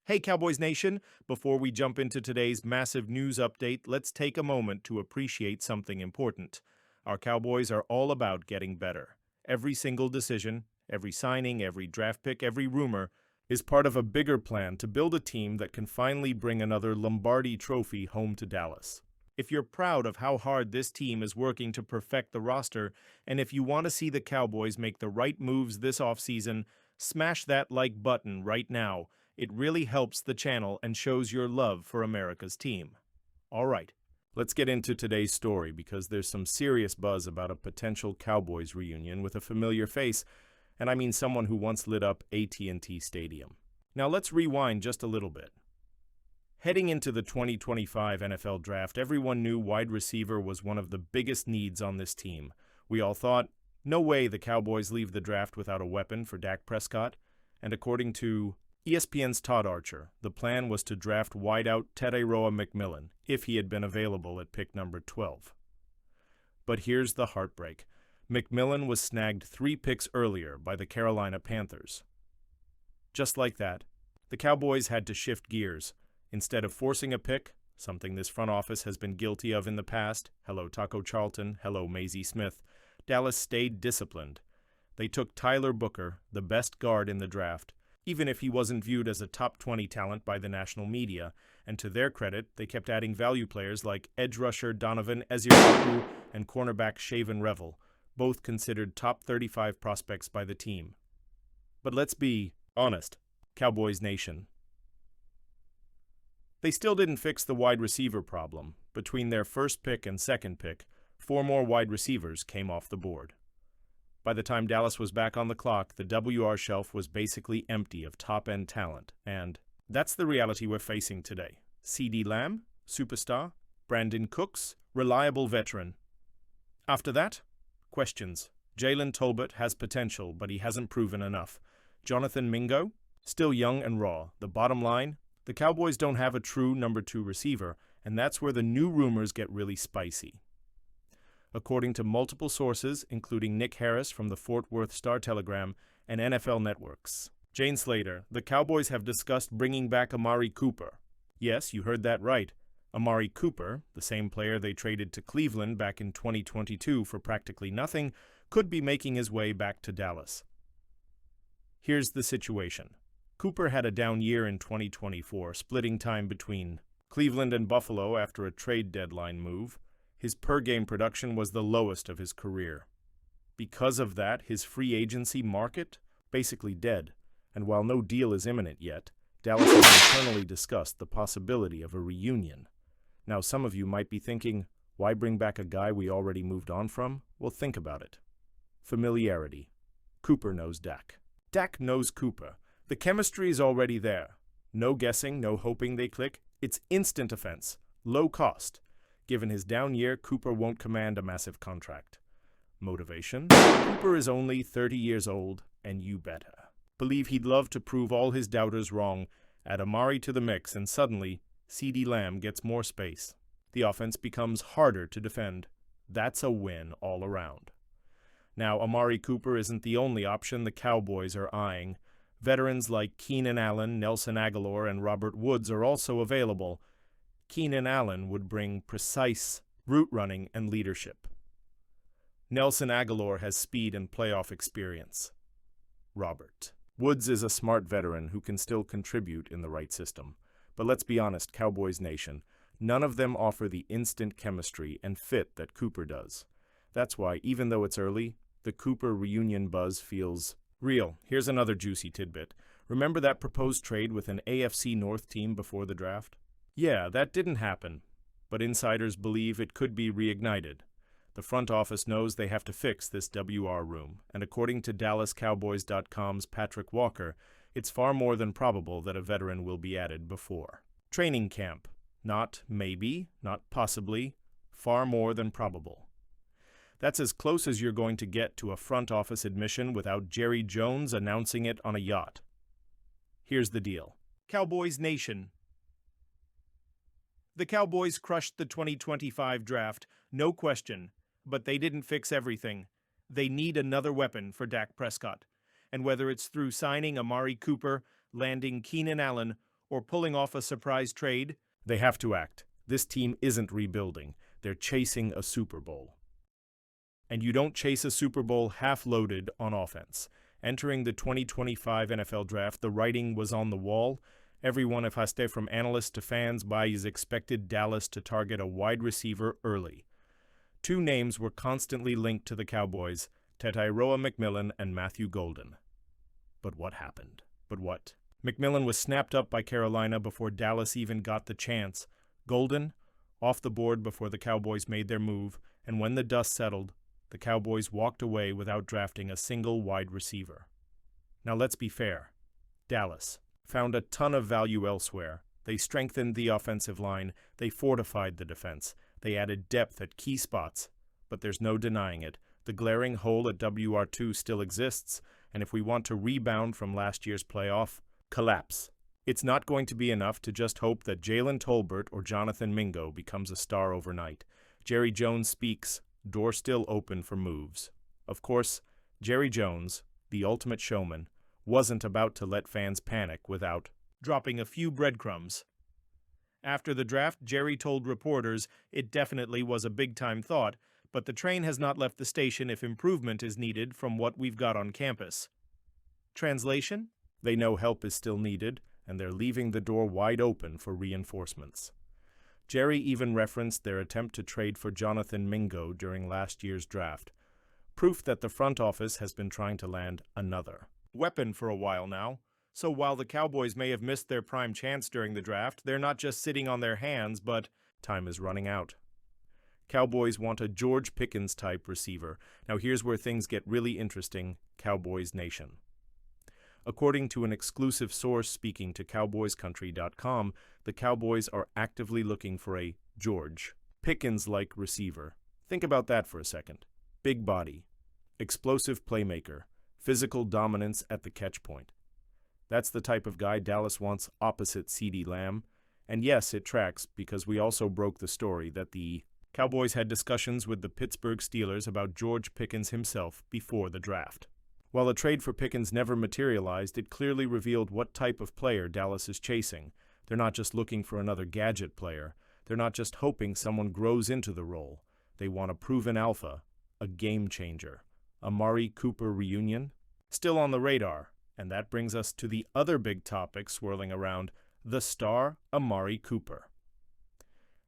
Hey, Cowboys Nation! Before we jump into today's massive news update, let's take a moment to appreciate something important. Our Cowboys are all about getting better. Every single decision, every signing, every draft pick, every rumor is part of a bigger plan to build a team that can finally bring another Lombardi trophy home to Dallas. If you're proud of how hard this team is working to perfect the roster, and if you want to see the Cowboys make the right moves this offseason, smash that like button right now. It really helps the channel and shows your love for America's team. All right, let's get into today's story because there's some serious buzz about a potential Cowboys reunion with a familiar face, and I mean someone who once lit up AT&T Stadium. Now let's rewind just a little bit. Heading into the 2025 NFL Draft, everyone knew wide receiver was one of the biggest needs on this team. We all thought, no way the Cowboys leave the draft without a weapon for Dak Prescott, and according to ESPN's Todd Archer, the plan was to draft wideout Tereiroa McMillan if he had been available at pick number 12. But here's the heartbreak. McMillan was snagged 3 picks earlier by the Carolina Panthers. Just like that, the Cowboys had to shift gears. Instead of forcing a pick, something this front office has been guilty of in the past, hello Taco Charlton, hello Maisie Smith, Dallas stayed disciplined. They took Tyler Booker, the best guard in the draft, even if he wasn't viewed as a top 20 talent by the national media, and to their credit, they kept adding value players like edge rusher Donovan Ezeudu and cornerback Shaven Revel, both considered top 35 prospects by the team. But let's be honest, Cowboys Nation. They still didn't fix the wide receiver problem. Between their first pick and second pick, 4 more wide receivers came off the board. By the time Dallas was back on the clock, the WR shelf was basically empty of top-end talent, and that's the reality we're facing today. CeeDee Lamb, superstar. Brandon Cooks, reliable veteran. After that, questions. Jalen Tolbert has potential, but he hasn't proven enough. Jonathan Mingo, still young and raw. The bottom line, the Cowboys don't have a true number 2 receiver, and that's where the new rumors get really spicy. According to multiple sources, including Nick Harris from the Fort Worth Star-Telegram and NFL Networks. Jane Slater, the Cowboys have discussed bringing back Amari Cooper. Yes, you heard that right. Amari Cooper, the same player they traded to Cleveland back in 2022 for practically nothing, could be making his way back to Dallas. Here's the situation. Cooper had a down year in 2024, splitting time between Cleveland and Buffalo after a trade deadline move. His per-game production was the lowest of his career. Because of that, his free agency market basically dead, and while no deal is imminent yet, Dallas has internally discussed the possibility of a reunion. Now, some of you might be thinking, why bring back a guy we already moved on from? Well, think about it. Familiarity. Cooper knows Dak. Dak knows Cooper. The chemistry is already there. No guessing, no hoping they click. It's instant offense. Low cost. Given his down year, Cooper won't command a massive contract. Motivation? Cooper is only 30 years old, and you better believe he'd love to prove all his doubters wrong, add Amari to the mix, and suddenly, CeeDee Lamb gets more space. The offense becomes harder to defend. That's a win all around. Now, Amari Cooper isn't the only option the Cowboys are eyeing. Veterans like Keenan Allen, Nelson Aguilar, and Robert Woods are also available. Keenan Allen would bring precise route running and leadership. Nelson Aguilar has speed and playoff experience. Robert Woods is a smart veteran who can still contribute in the right system. But let's be honest, Cowboys Nation, none of them offer the instant chemistry and fit that Cooper does. That's why, even though it's early, the Cooper reunion buzz feels real. Here's another juicy tidbit. Remember that proposed trade with an AFC North team before the draft? Yeah, that didn't happen, but insiders believe it could be reignited. The front office knows they have to fix this WR room, and according to DallasCowboys.com's Patrick Walker, it's far more than probable that a veteran will be added before training camp. Not maybe, not possibly, far more than probable. That's as close as you're going to get to a front office admission without Jerry Jones announcing it on a yacht. Here's the deal. Cowboys Nation. The Cowboys crushed the 2025 draft, no question, but they didn't fix everything. They need another weapon for Dak Prescott. And whether it's through signing Amari Cooper, landing Keenan Allen, or pulling off a surprise trade. They have to act. This team isn't rebuilding. They're chasing a Super Bowl. And you don't chase a Super Bowl half-loaded on offense. Entering the 2025 NFL Draft, the writing was on the wall. Everyone, if I stay from analysts to fans, buys expected Dallas to target a wide receiver early. Two names were constantly linked to the Cowboys, Tetairoa McMillan and Matthew Golden. But what happened? McMillan was snapped up by Carolina before Dallas even got the chance. Golden, off the board before the Cowboys made their move, and when the dust settled, the Cowboys walked away without drafting a single wide receiver. Now let's be fair. Dallas found a ton of value elsewhere. They strengthened the offensive line, they fortified the defense, they added depth at key spots. But there's no denying it. The glaring hole at WR2 still exists, and if we want to rebound from last year's playoff collapse, it's not going to be enough to just hope that Jalen Tolbert or Jonathan Mingo becomes a star overnight. Jerry Jones speaks, door still open for moves. Of course, Jerry Jones, the ultimate showman, wasn't about to let fans panic without dropping a few breadcrumbs. After the draft, Jerry told reporters it definitely was a big-time thought, but the train has not left the station if improvement is needed from what we've got on campus. Translation? They know help is still needed, and they're leaving the door wide open for reinforcements. Jerry even referenced their attempt to trade for Jonathan Mingo during last year's draft, proof that the front office has been trying to land another weapon for a while now. So while the Cowboys may have missed their prime chance during the draft, they're not just sitting on their hands, but time is running out. Cowboys want a George Pickens-type receiver. Now here's where things get really interesting, Cowboys Nation. According to an exclusive source speaking to CowboysCountry.com, the Cowboys are actively looking for a George Pickens-like receiver. Think about that for a second. Big body, explosive playmaker, physical dominance at the catch point. That's the type of guy Dallas wants opposite CeeDee Lamb. And yes, it tracks because we also broke the story that the Cowboys had discussions with the Pittsburgh Steelers about George Pickens himself before the draft. While a trade for Pickens never materialized, it clearly revealed what type of player Dallas is chasing. They're not just looking for another gadget player. They're not just hoping someone grows into the role. They want a proven alpha, a game changer. Amari Cooper reunion? Still on the radar. And that brings us to the other big topic swirling around, the star Amari Cooper.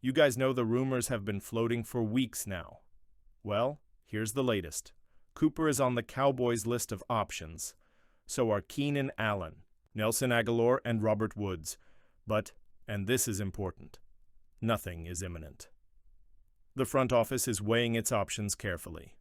You guys know the rumors have been floating for weeks now. Well, here's the latest. Cooper is on the Cowboys' list of options. So are Keenan Allen, Nelson Aguilar, and Robert Woods. But, and this is important, nothing is imminent. The front office is weighing its options carefully.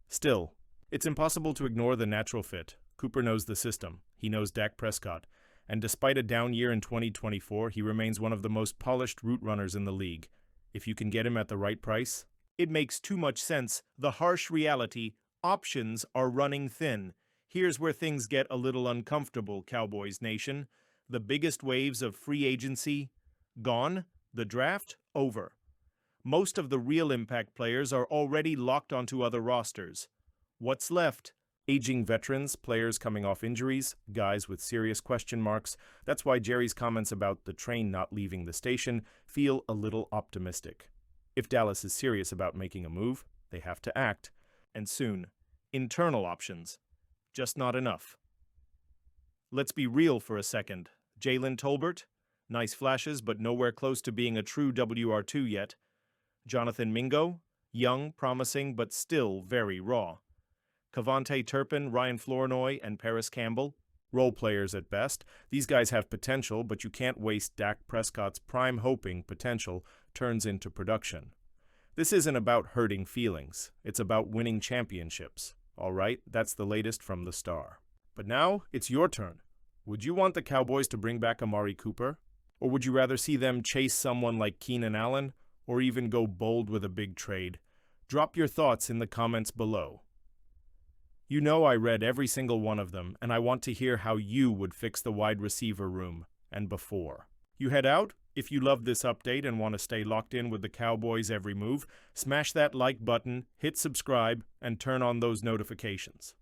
Still, it's impossible to ignore the natural fit. Cooper knows the system. He knows Dak Prescott. And despite a down year in 2024, he remains one of the most polished route runners in the league. If you can get him at the right price, it makes too much sense. The harsh reality, options are running thin. Here's where things get a little uncomfortable, Cowboys Nation. The biggest waves of free agency gone, the draft over. Most of the real impact players are already locked onto other rosters. What's left? Aging veterans, players coming off injuries, guys with serious question marks. That's why Jerry's comments about the train not leaving the station feel a little optimistic. If Dallas is serious about making a move, they have to act. And soon. Internal options. Just not enough. Let's be real for a second. Jalen Tolbert? Nice flashes, but nowhere close to being a true WR2 yet. Jonathan Mingo? Young, promising, but still very raw. Cavante Turpin, Ryan Flournoy, and Paris Campbell? Role players at best. These guys have potential, but you can't waste Dak Prescott's prime hoping potential turns into production. This isn't about hurting feelings. It's about winning championships. All right, that's the latest from the star. But now, it's your turn. Would you want the Cowboys to bring back Amari Cooper? Or would you rather see them chase someone like Keenan Allen? Or even go bold with a big trade? Drop your thoughts in the comments below. You know I read every single one of them, and I want to hear how you would fix the wide receiver room, and before. You head out? If you love this update and want to stay locked in with the Cowboys' every move, smash that like button, hit subscribe, and turn on those notifications.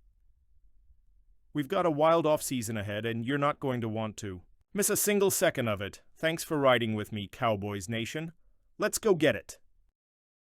We've got a wild offseason ahead, and you're not going to want to Miss a single second of it. Thanks for riding with me, Cowboys Nation. Let's go get it.